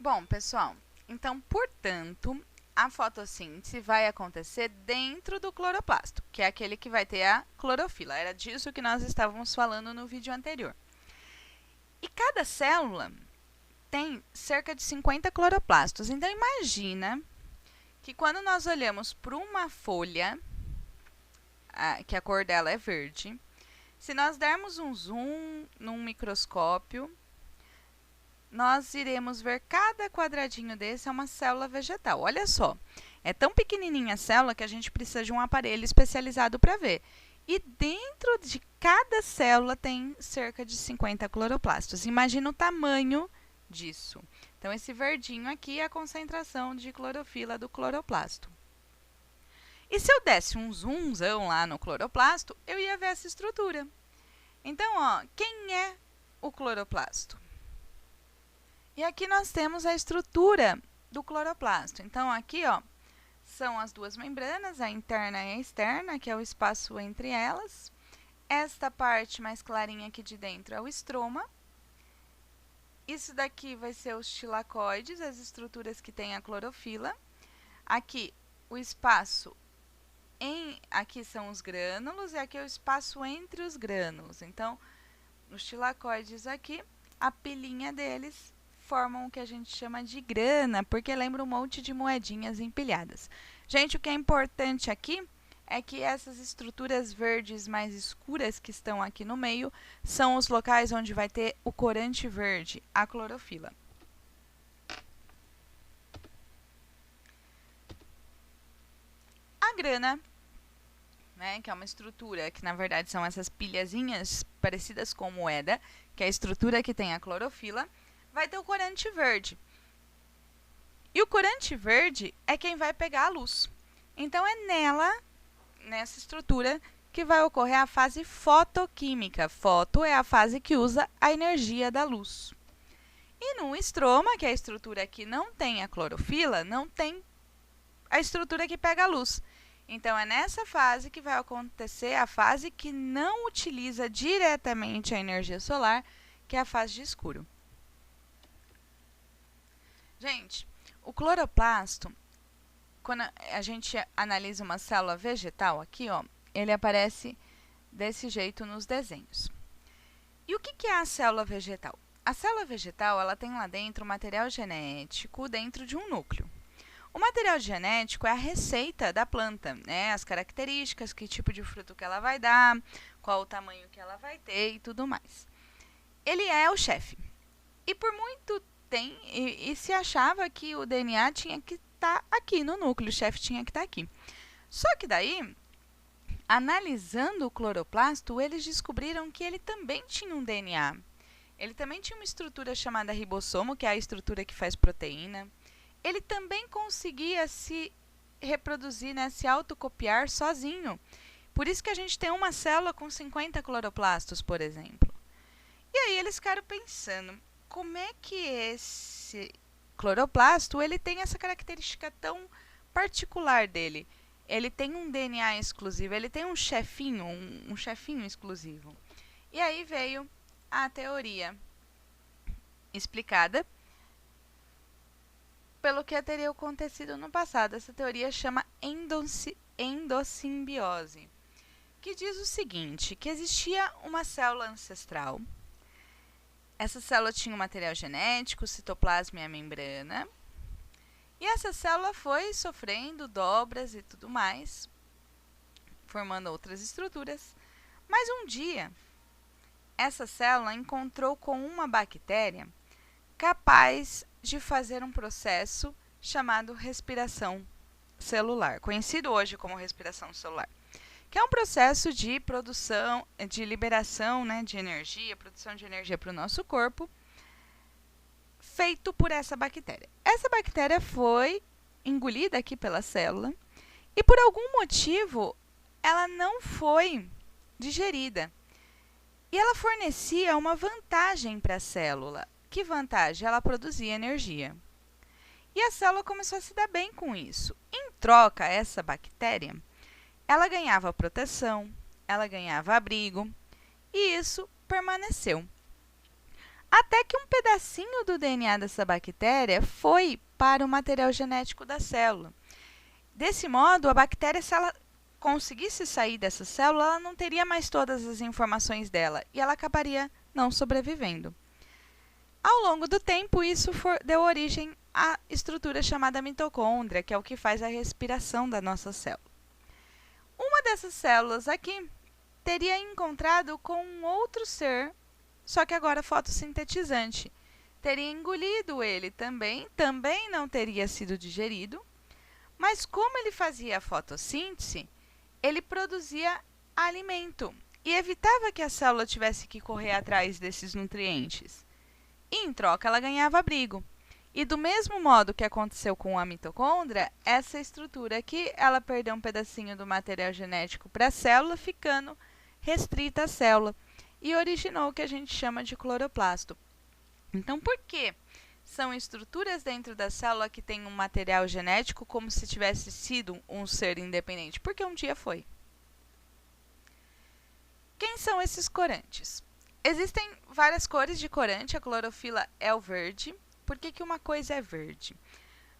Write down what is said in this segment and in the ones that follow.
Bom, pessoal, então, portanto, a fotossíntese vai acontecer dentro do cloroplasto, que é aquele que vai ter a clorofila. Era disso que nós estávamos falando no vídeo anterior. E cada célula tem cerca de 50 cloroplastos. Então, imagina que quando nós olhamos para uma folha, que a cor dela é verde, se nós dermos um zoom num microscópio, nós iremos ver cada quadradinho desse é uma célula vegetal. Olha só, é tão pequenininha a célula que a gente precisa de um aparelho especializado para ver. E dentro de cada célula tem cerca de 50 cloroplastos. Imagina o tamanho disso. Então, esse verdinho aqui é a concentração de clorofila do cloroplasto. E se eu desse um zoomzão lá no cloroplasto, eu ia ver essa estrutura. Então, ó, quem é o cloroplasto? E aqui nós temos a estrutura do cloroplasto. Então, aqui, ó, são as duas membranas, a interna e a externa, que é o espaço entre elas. Esta parte mais clarinha aqui de dentro é o estroma. Isso daqui vai ser os tilacoides, as estruturas que têm a clorofila. Aqui, o espaço aqui são os grânulos e aqui é o espaço entre os grânulos. Então, os tilacoides aqui, a pilinha deles formam o que a gente chama de grana, porque lembra um monte de moedinhas empilhadas. Gente, o que é importante aqui é que essas estruturas verdes mais escuras que estão aqui no meio são os locais onde vai ter o corante verde, a clorofila. A grana, né, que é uma estrutura que na verdade são essas pilhazinhas parecidas com moeda, que é a estrutura que tem a clorofila, vai ter o corante verde. E o corante verde é quem vai pegar a luz. Então, é nessa estrutura, que vai ocorrer a fase fotoquímica. Foto é a fase que usa a energia da luz. E no estroma, que é a estrutura que não tem a clorofila, não tem a estrutura que pega a luz. Então, é nessa fase que vai acontecer a fase que não utiliza diretamente a energia solar, que é a fase de escuro. Gente, o cloroplasto, quando a gente analisa uma célula vegetal aqui, ó, ele aparece desse jeito nos desenhos. E o que é a célula vegetal? A célula vegetal, ela tem lá dentro um material genético dentro de um núcleo. O material genético é a receita da planta, né? As características, que tipo de fruto que ela vai dar, qual o tamanho que ela vai ter e tudo mais. Ele é o chefe. E por muito tempo, se achava que o DNA tinha que estar aqui no núcleo, o chefe tinha que estar aqui. Só que daí, analisando o cloroplasto, eles descobriram que ele também tinha um DNA. Ele também tinha uma estrutura chamada ribossomo, que é a estrutura que faz proteína. Ele também conseguia se reproduzir, né, se autocopiar sozinho. Por isso que a gente tem uma célula com 50 cloroplastos, por exemplo. E aí eles ficaram pensando, como é que esse cloroplasto ele tem essa característica tão particular dele? Ele tem um DNA exclusivo, ele tem um chefinho, um chefinho exclusivo. E aí veio a teoria explicada pelo que teria acontecido no passado. Essa teoria chama endossimbiose, que diz o seguinte, que existia uma célula ancestral. Essa célula tinha um material genético, o citoplasma e a membrana. E essa célula foi sofrendo dobras e tudo mais, formando outras estruturas. Mas um dia, essa célula encontrou com uma bactéria capaz de fazer um processo chamado respiração celular, conhecido hoje como respiração celular, que é um processo de produção, de liberação, né, de energia, produção de energia para o nosso corpo, feito por essa bactéria. Essa bactéria foi engolida aqui pela célula e, por algum motivo, ela não foi digerida. E ela fornecia uma vantagem para a célula. Que vantagem? Ela produzia energia. E a célula começou a se dar bem com isso. Em troca, essa bactéria, ela ganhava proteção, ela ganhava abrigo, e isso permaneceu. até que um pedacinho do DNA dessa bactéria foi para o material genético da célula. Desse modo, a bactéria, se ela conseguisse sair dessa célula, ela não teria mais todas as informações dela e ela acabaria não sobrevivendo. Ao longo do tempo, isso deu origem à estrutura chamada mitocôndria, que é o que faz a respiração da nossa célula. Uma dessas células aqui teria encontrado com um outro ser, só que agora fotossintetizante. Teria engolido ele também não teria sido digerido, mas como ele fazia a fotossíntese, ele produzia alimento e evitava que a célula tivesse que correr atrás desses nutrientes. E, em troca, ela ganhava abrigo. E do mesmo modo que aconteceu com a mitocôndria, essa estrutura aqui, ela perdeu um pedacinho do material genético para a célula, ficando restrita à célula, e originou o que a gente chama de cloroplasto. Então, por que são estruturas dentro da célula que têm um material genético como se tivesse sido um ser independente? Porque um dia foi. Quem são esses corantes? Existem várias cores de corante, a clorofila é o verde. Por que uma coisa é verde?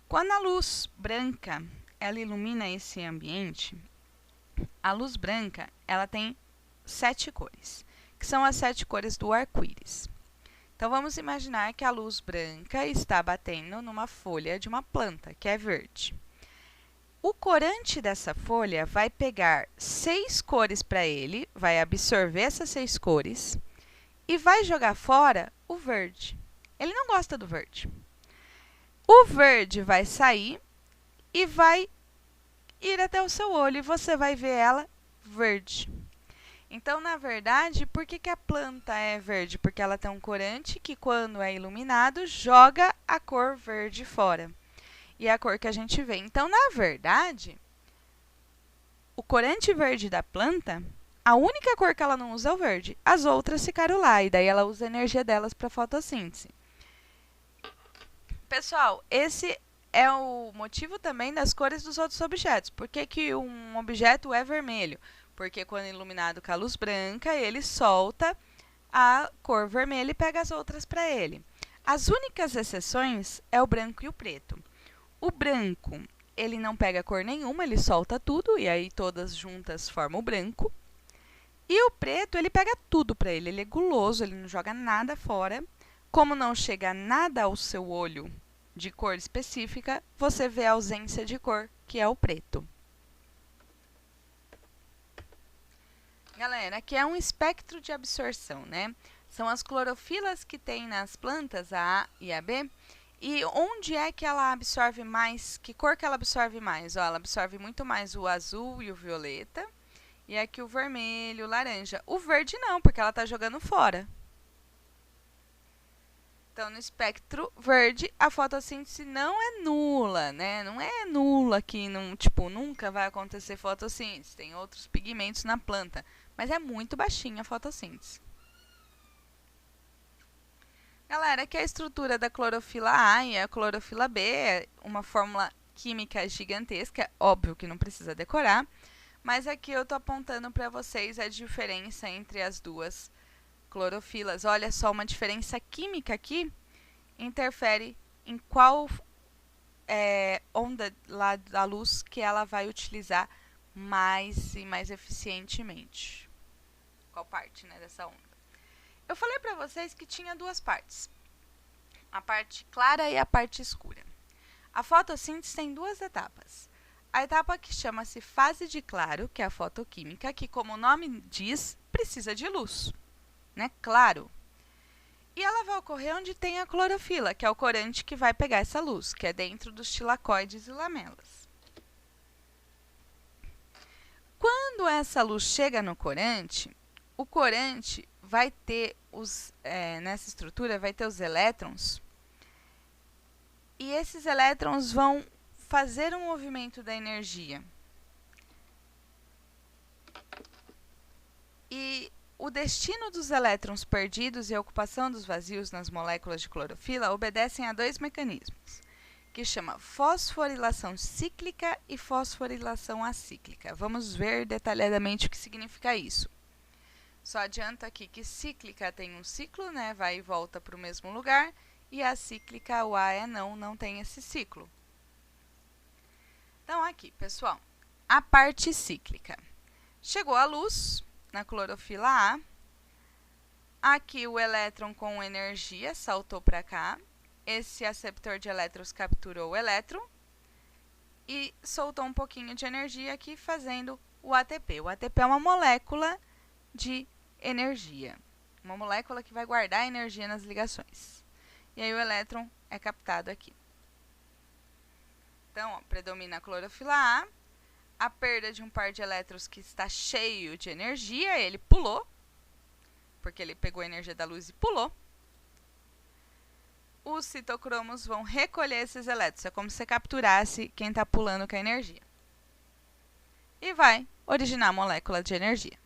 Quando a luz branca ela ilumina esse ambiente, a luz branca ela tem 7 cores, que são as 7 cores do arco-íris. Então, vamos imaginar que a luz branca está batendo numa folha de uma planta, que é verde. O corante dessa folha vai pegar 6 cores para ele, vai absorver essas 6 cores e vai jogar fora o verde. Ele não gosta do verde. O verde vai sair e vai ir até o seu olho e você vai ver ela verde. Então, na verdade, por que a planta é verde? Porque ela tem um corante que, quando é iluminado, joga a cor verde fora. E é a cor que a gente vê. Então, na verdade, o corante verde da planta, a única cor que ela não usa é o verde. As outras ficaram lá, e daí ela usa a energia delas para fotossíntese. Pessoal, esse é o motivo também das cores dos outros objetos. Por que um objeto é vermelho? Porque quando iluminado com a luz branca, ele solta a cor vermelha e pega as outras para ele. As únicas exceções é o branco e o preto. O branco, ele não pega cor nenhuma, ele solta tudo, e aí todas juntas formam o branco. E o preto, ele pega tudo para ele, ele é guloso, ele não joga nada fora. Como não chega nada ao seu olho de cor específica, você vê a ausência de cor, que é o preto. Galera, aqui é um espectro de absorção, né? São as clorofilas que tem nas plantas, a A e a B. E onde é que ela absorve mais? Que cor que ela absorve mais? Ó, ela absorve muito mais o azul e o violeta. E aqui o vermelho, o laranja. O verde não, porque ela está jogando fora. Então, no espectro verde, a fotossíntese não é nula, né? Não é nula que nunca vai acontecer fotossíntese. Tem outros pigmentos na planta, mas é muito baixinha a fotossíntese. Galera, aqui é a estrutura da clorofila A e a clorofila B, é uma fórmula química gigantesca, óbvio que não precisa decorar, mas aqui eu estou apontando para vocês a diferença entre as duas clorofilas. Olha só, uma diferença química aqui interfere em qual onda lá da luz que ela vai utilizar mais e mais eficientemente. Qual parte, né, dessa onda? Eu falei para vocês que tinha duas partes, a parte clara e a parte escura. A fotossíntese tem duas etapas. A etapa que chama-se fase de claro, que é a fotoquímica, que, como o nome diz, precisa de luz, né? Claro. E ela vai ocorrer onde tem a clorofila, que é o corante que vai pegar essa luz, que é dentro dos tilacoides e lamelas. Quando essa luz chega no corante, o corante vai ter nessa estrutura vai ter os elétrons, e esses elétrons vão fazer um movimento da energia. E o destino dos elétrons perdidos e a ocupação dos vazios nas moléculas de clorofila obedecem a dois mecanismos, que chama fosforilação cíclica e fosforilação acíclica. Vamos ver detalhadamente o que significa isso. Só adianto aqui que cíclica tem um ciclo, né? Vai e volta para o mesmo lugar. E a cíclica, o A é não tem esse ciclo. Então, aqui, pessoal, a parte cíclica. Chegou a luz na clorofila A. Aqui o elétron com energia saltou para cá. Esse aceptor de elétrons capturou o elétron e soltou um pouquinho de energia aqui, fazendo o ATP. O ATP é uma molécula de energia. Uma molécula que vai guardar energia nas ligações. E aí o elétron é captado aqui. Então, ó, predomina a clorofila A. A perda de um par de elétrons que está cheio de energia, ele pulou, porque ele pegou a energia da luz e pulou. Os citocromos vão recolher esses elétrons. É como se você capturasse quem está pulando com a energia. E vai originar a molécula de energia.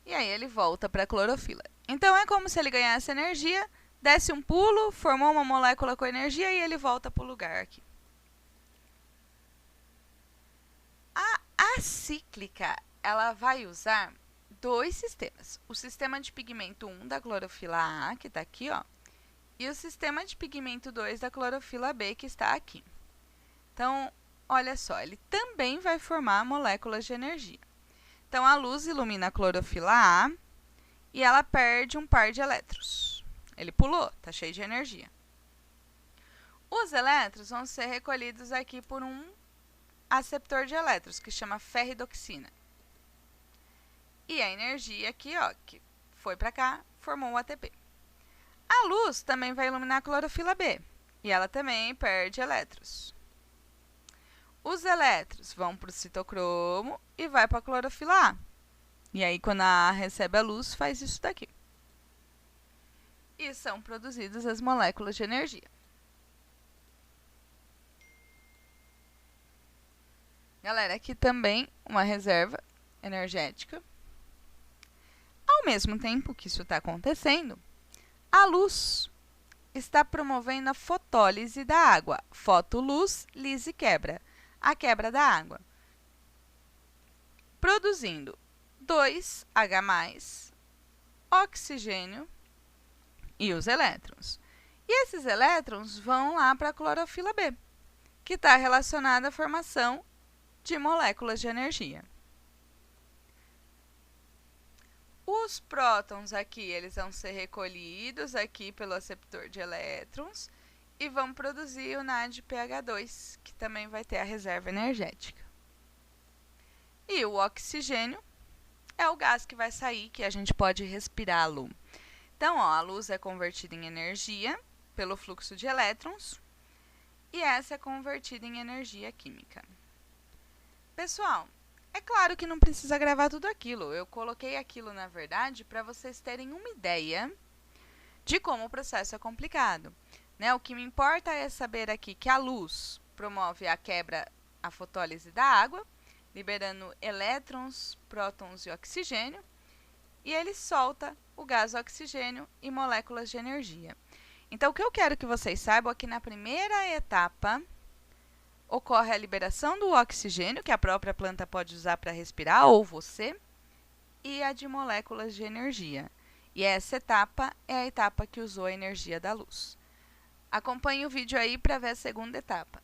E aí ele volta para a clorofila. Então, é como se ele ganhasse energia, desse um pulo, formou uma molécula com energia e ele volta para o lugar aqui. A cíclica, ela vai usar dois sistemas. O sistema de pigmento 1 da clorofila A, que está aqui, ó, e o sistema de pigmento 2 da clorofila B, que está aqui. Então, olha só, ele também vai formar moléculas de energia. Então, a luz ilumina a clorofila A e ela perde um par de elétrons. Ele pulou, está cheio de energia. Os elétrons vão ser recolhidos aqui por um aceptor de elétrons, que chama ferridoxina. E a energia aqui, ó, que foi para cá, formou o ATP. A luz também vai iluminar a clorofila B, e ela também perde elétrons. Os elétrons vão para o citocromo e vai para a clorofila A. E aí, quando a A recebe a luz, faz isso daqui. E são produzidas as moléculas de energia. Galera, aqui também uma reserva energética. Ao mesmo tempo que isso está acontecendo, a luz está promovendo a fotólise da água. Fotoluz, lise, quebra. A quebra da água. Produzindo 2H+, oxigênio e os elétrons. E esses elétrons vão lá para a clorofila B, que está relacionada à formação de moléculas de energia. Os prótons aqui, eles vão ser recolhidos aqui pelo aceptor de elétrons e vão produzir o NADPH2, que também vai ter a reserva energética. E o oxigênio é o gás que vai sair, que a gente pode respirá-lo. Então, ó, a luz é convertida em energia pelo fluxo de elétrons e essa é convertida em energia química. Pessoal, é claro que não precisa gravar tudo aquilo. Eu coloquei aquilo, na verdade, para vocês terem uma ideia de como o processo é complicado. Né? O que me importa é saber aqui que a luz promove a quebra, a fotólise da água, liberando elétrons, prótons e oxigênio, e ele solta o gás oxigênio e moléculas de energia. Então, o que eu quero que vocês saibam é que na primeira etapa ocorre a liberação do oxigênio, que a própria planta pode usar para respirar, ou você, e a de moléculas de energia. E essa etapa é a etapa que usou a energia da luz. Acompanhe o vídeo aí para ver a segunda etapa.